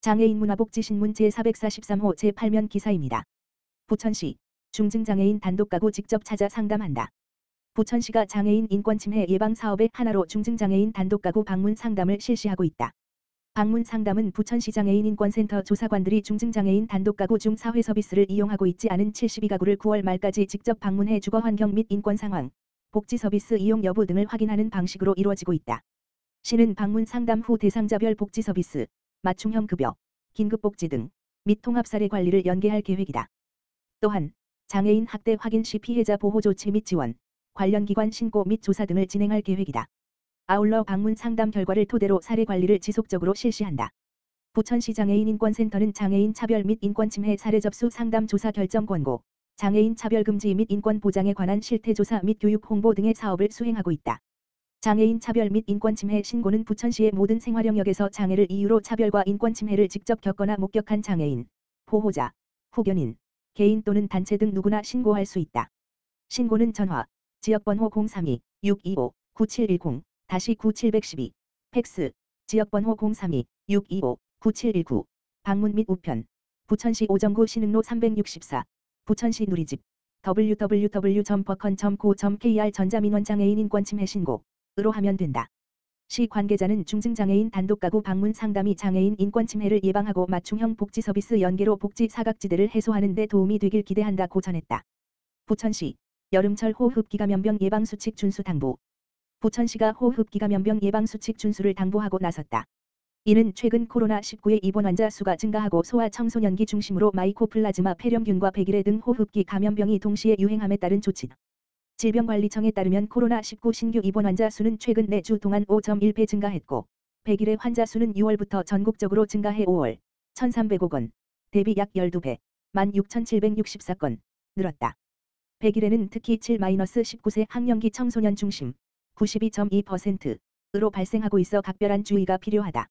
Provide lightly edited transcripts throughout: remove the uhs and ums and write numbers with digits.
장애인 문화복지신문 제443호 제8면 기사입니다. 부천시 중증장애인 단독가구 직접 찾아 상담한다. 부천시가 장애인 인권침해 예방 사업의 하나로 중증장애인 단독가구 방문 상담을 실시하고 있다. 방문 상담은 부천시 장애인 인권센터 조사관들이 중증장애인 단독가구 중 사회 서비스를 이용하고 있지 않은 72가구를 9월 말까지 직접 방문해 주거 환경 및 인권 상황, 복지 서비스 이용 여부 등을 확인하는 방식으로 이루어지고 있다. 시는 방문 상담 후 대상자별 복지 서비스, 맞춤형 급여, 긴급복지 등 및 통합사례 관리를 연계할 계획이다. 또한 장애인 학대 확인 시 피해자 보호 조치 및 지원, 관련 기관 신고 및 조사 등을 진행할 계획이다. 아울러 방문 상담 결과를 토대로 사례 관리를 지속적으로 실시한다. 부천시 장애인 인권센터는 장애인 차별 및 인권침해 사례 접수 상담 조사 결정 권고, 장애인 차별 금지 및 인권 보장에 관한 실태 조사 및 교육 홍보 등의 사업을 수행하고 있다. 장애인 차별 및 인권침해 신고는 부천시의 모든 생활 영역에서 장애를 이유로 차별과 인권침해를 직접 겪거나 목격한 장애인, 보호자, 후견인, 개인 또는 단체 등 누구나 신고할 수 있다. 신고는 전화, 지역번호 032-625-9710-9712, 팩스, 지역번호 032-625-9719, 방문 및 우편, 부천시 오정구 신흥로 364, 부천시 누리집, www.버컨.co.kr 전자민원장애인 인권침해 신고, 으로 하면 된다. 시 관계자는 중증장애인 단독가구 방문 상담이 장애인 인권침해를 예방하고 맞춤형 복지 서비스 연계로 복지 사각지대를 해소하는 데 도움이 되길 기대한다고 전했다. 부천시 여름철 호흡기감염병 예방수칙 준수 당부. 부천시가 호흡기감염병 예방수칙 준수를 당부하고 나섰다. 이는 최근 코로나19의 입원 환자 수가 증가하고 소아 청소년기 중심으로 마이코플라즈마 폐렴균과 백일해 등 호흡기 감염병이 동시에 유행함에 따른 조치다. 질병관리청에 따르면 코로나19 신규 입원 환자 수는 최근 4주 동안 5.1배 증가했고, 백일해 환자 수는 6월부터 전국적으로 증가해 5월 1,300억 대비 약 12배, 16,764건 늘었다. 백일해는 특히 7-19세 학령기 청소년 중심 92.2%로 발생하고 있어 각별한 주의가 필요하다.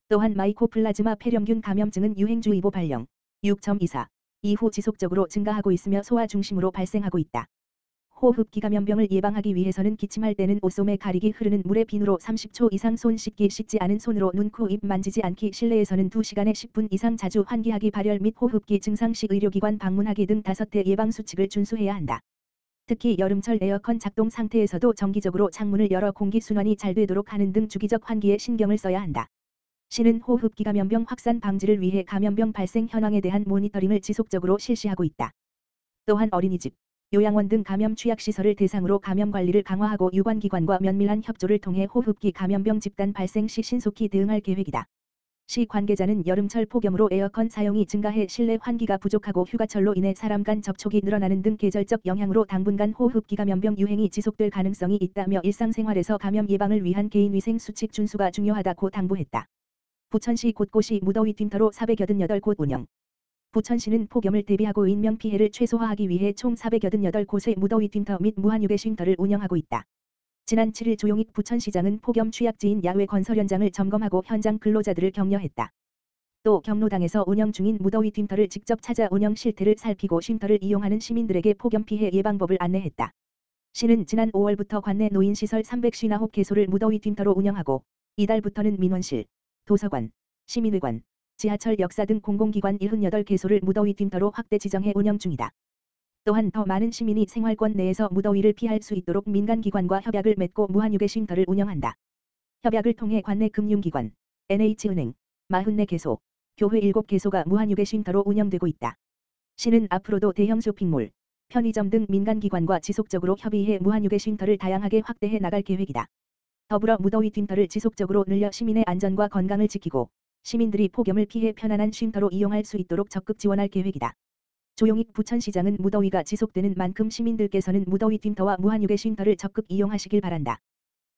또한 마이코플라즈마 폐렴균 감염증은 유행주의보 발령 6.24 이후 지속적으로 증가하고 있으며 소아 중심으로 발생하고 있다. 호흡기 감염병을 예방하기 위해서는 기침할 때는 옷소매 가리기 흐르는 물에 비누로 30초 이상 손 씻기 씻지 않은 손으로 눈, 코, 입 만지지 않기 실내에서는 2시간에 10분 이상 자주 환기하기 발열 및 호흡기 증상 시 의료기관 방문하기 등 5대 예방수칙을 준수해야 한다. 특히 여름철 에어컨 작동 상태에서도 정기적으로 창문을 열어 공기순환이 잘 되도록 하는 등 주기적 환기에 신경을 써야 한다. 시는 호흡기 감염병 확산 방지를 위해 감염병 발생 현황에 대한 모니터링을 지속적으로 실시하고 있다. 또한 어린이집, 요양원 등 감염 취약시설을 대상으로 감염 관리를 강화하고 유관기관과 면밀한 협조를 통해 호흡기 감염병 집단 발생 시 신속히 대응할 계획이다. 시 관계자는 여름철 폭염으로 에어컨 사용이 증가해 실내 환기가 부족하고 휴가철로 인해 사람 간 접촉이 늘어나는 등 계절적 영향으로 당분간 호흡기 감염병 유행이 지속될 가능성이 있다며 일상생활에서 감염 예방을 위한 개인위생 수칙 준수가 중요하다고 당부했다. 부천시 곳곳이 무더위 쉼터로 488곳 운영. 부천시는 폭염을 대비하고 인명피해를 최소화하기 위해 총 488곳의 무더위 쉼터 및 무한유계 쉼터를 운영하고 있다. 지난 7일 조용익 부천시장은 폭염 취약지인 야외 건설 현장을 점검하고 현장 근로자들을 격려했다. 또 경로당에서 운영 중인 무더위 쉼터를 직접 찾아 운영 실태를 살피고 쉼터를 이용하는 시민들에게 폭염 피해 예방법을 안내했다. 시는 지난 5월부터 관내 노인시설 359개소를 무더위 쉼터로 운영하고 이달부터는 민원실, 도서관, 시민의관, 지하철 역사 등 공공기관 78개소를 무더위 쉼터로 확대 지정해 운영 중이다. 또한 더 많은 시민이 생활권 내에서 무더위를 피할 수 있도록 민간기관과 협약을 맺고 무한유계 쉼터를 운영한다. 협약을 통해 관내 금융기관, NH은행, 44개소, 교회 7개소가 무한유계 쉼터로 운영되고 있다. 시는 앞으로도 대형 쇼핑몰, 편의점 등 민간기관과 지속적으로 협의해 무한유계 쉼터를 다양하게 확대해 나갈 계획이다. 더불어 무더위 쉼터를 지속적으로 늘려 시민의 안전과 건강을 지키고 시민들이 폭염을 피해 편안한 쉼터로 이용할 수 있도록 적극 지원할 계획이다. 조용익 부천시장은 무더위가 지속되는 만큼 시민들께서는 무더위 쉼터와 무한유계 쉼터를 적극 이용하시길 바란다.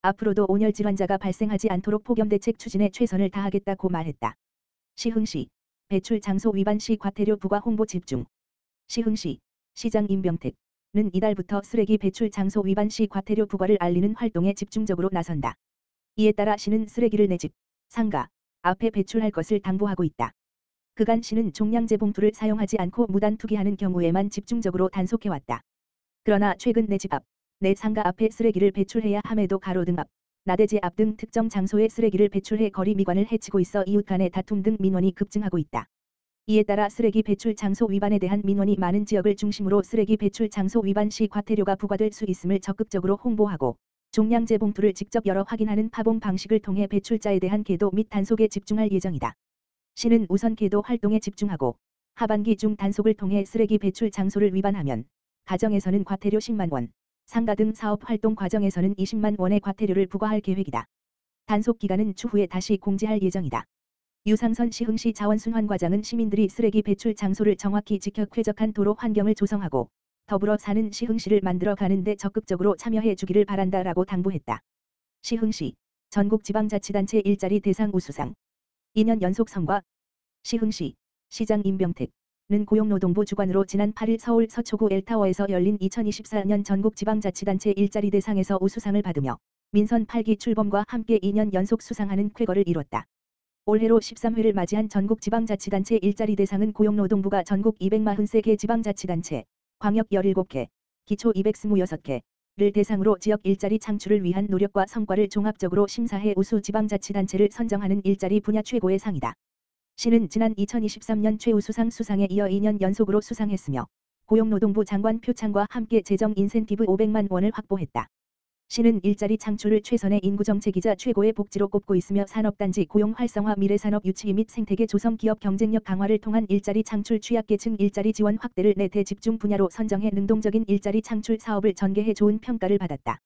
앞으로도 온열 질환자가 발생하지 않도록 폭염 대책 추진에 최선을 다하겠다고 말했다. 시흥시 배출 장소 위반 시 과태료 부과 홍보 집중. 시흥시 시장 임병택은 이달부터 쓰레기 배출 장소 위반 시 과태료 부과를 알리는 활동에 집중적으로 나선다. 이에 따라 시는 쓰레기를 내 집, 상가 앞에 배출할 것을 당부하고 있다. 그간 시는 종량제 봉투를 사용하지 않고 무단 투기하는 경우에만 집중적으로 단속해왔다. 그러나 최근 내 집 앞, 내 상가 앞에 쓰레기를 배출해야 함에도 가로등 앞, 나대지 앞 등 특정 장소에 쓰레기를 배출해 거리 미관을 해치고 있어 이웃 간의 다툼 등 민원이 급증하고 있다. 이에 따라 쓰레기 배출 장소 위반에 대한 민원이 많은 지역을 중심으로 쓰레기 배출 장소 위반 시 과태료가 부과될 수 있음을 적극적으로 홍보하고 종량제 봉투를 직접 열어 확인하는 파봉 방식을 통해 배출자에 대한 계도 및 단속에 집중할 예정이다. 시는 우선 계도 활동에 집중하고 하반기 중 단속을 통해 쓰레기 배출 장소를 위반하면 가정에서는 과태료 10만 원, 상가 등 사업 활동 과정에서는 20만 원의 과태료를 부과할 계획이다. 단속 기간은 추후에 다시 공지할 예정이다. 유상선 시흥시 자원순환과장은 시민들이 쓰레기 배출 장소를 정확히 지켜 쾌적한 도로 환경을 조성하고 더불어 사는 시흥시를 만들어 가는 데 적극적으로 참여해 주기를 바란다라고 당부했다. 시흥시 전국지방자치단체 일자리 대상 우수상 2년 연속 성과. 시흥시 시장 임병택는 고용노동부 주관으로 지난 8일 서울 서초구 엘타워에서 열린 2024년 전국지방자치단체 일자리 대상에서 우수상을 받으며 민선 8기 출범과 함께 2년 연속 수상하는 쾌거를 이뤘다. 올해로 13회를 맞이한 전국지방자치단체 일자리 대상은 고용노동부가 전국 243개 지방자치단체, 광역 17개, 기초 226개를 대상으로 지역 일자리 창출을 위한 노력과 성과를 종합적으로 심사해 우수 지방자치단체를 선정하는 일자리 분야 최고의 상이다. 시는 지난 2023년 최우수상 수상에 이어 2년 연속으로 수상했으며 고용노동부 장관 표창과 함께 재정 인센티브 500만 원을 확보했다. 시는 일자리 창출을 최선의 인구정책이자 최고의 복지로 꼽고 있으며 산업단지 고용 활성화 미래산업 유치 및 생태계 조성 기업 경쟁력 강화를 통한 일자리 창출 취약계층 일자리 지원 확대를 네 대집중 분야로 선정해 능동적인 일자리 창출 사업을 전개해 좋은 평가를 받았다.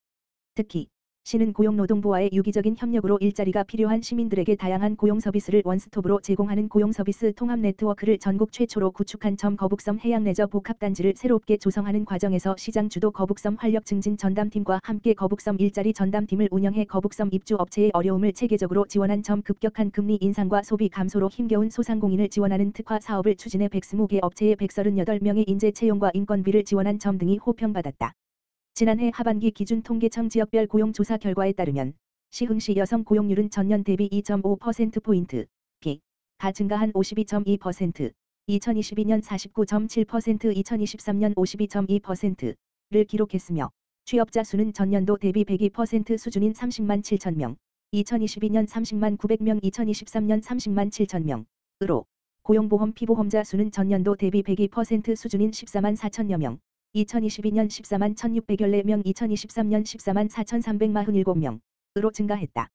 특히 시는 고용노동부와의 유기적인 협력으로 일자리가 필요한 시민들에게 다양한 고용 서비스를 원스톱으로 제공하는 고용 서비스 통합 네트워크를 전국 최초로 구축한 점 거북섬 해양레저 복합단지를 새롭게 조성하는 과정에서 시장 주도 거북섬 활력 증진 전담팀과 함께 거북섬 일자리 전담팀을 운영해 거북섬 입주 업체의 어려움을 체계적으로 지원한 점 급격한 금리 인상과 소비 감소로 힘겨운 소상공인을 지원하는 특화 사업을 추진해 120개 업체의 138명의 인재 채용과 인건비를 지원한 점 등이 호평받았다. 지난해 하반기 기준 통계청 지역별 고용조사 결과에 따르면 시흥시 여성 고용률은 전년 대비 2.5%포인트, 가 증가한 52.2%, 2022년 49.7%, 2023년 52.2%를 기록했으며 취업자 수는 전년도 대비 102% 수준인 30만 7천 명, 2022년 30만 900명, 2023년 30만 7천 명으로 고용보험 피보험자 수는 전년도 대비 102% 수준인 14만 4천여 명, 2022년 14만 1600여 명, 2023년 14만 4347명으로 증가했다.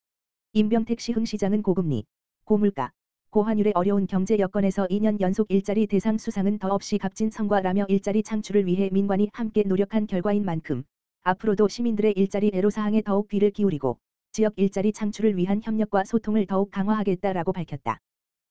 임병택 시흥시장은 고금리, 고물가, 고환율의 어려운 경제 여건에서 2년 연속 일자리 대상 수상은 더없이 값진 성과라며 일자리 창출을 위해 민관이 함께 노력한 결과인 만큼 앞으로도 시민들의 일자리 애로사항에 더욱 귀를 기울이고 지역 일자리 창출을 위한 협력과 소통을 더욱 강화하겠다라고 밝혔다.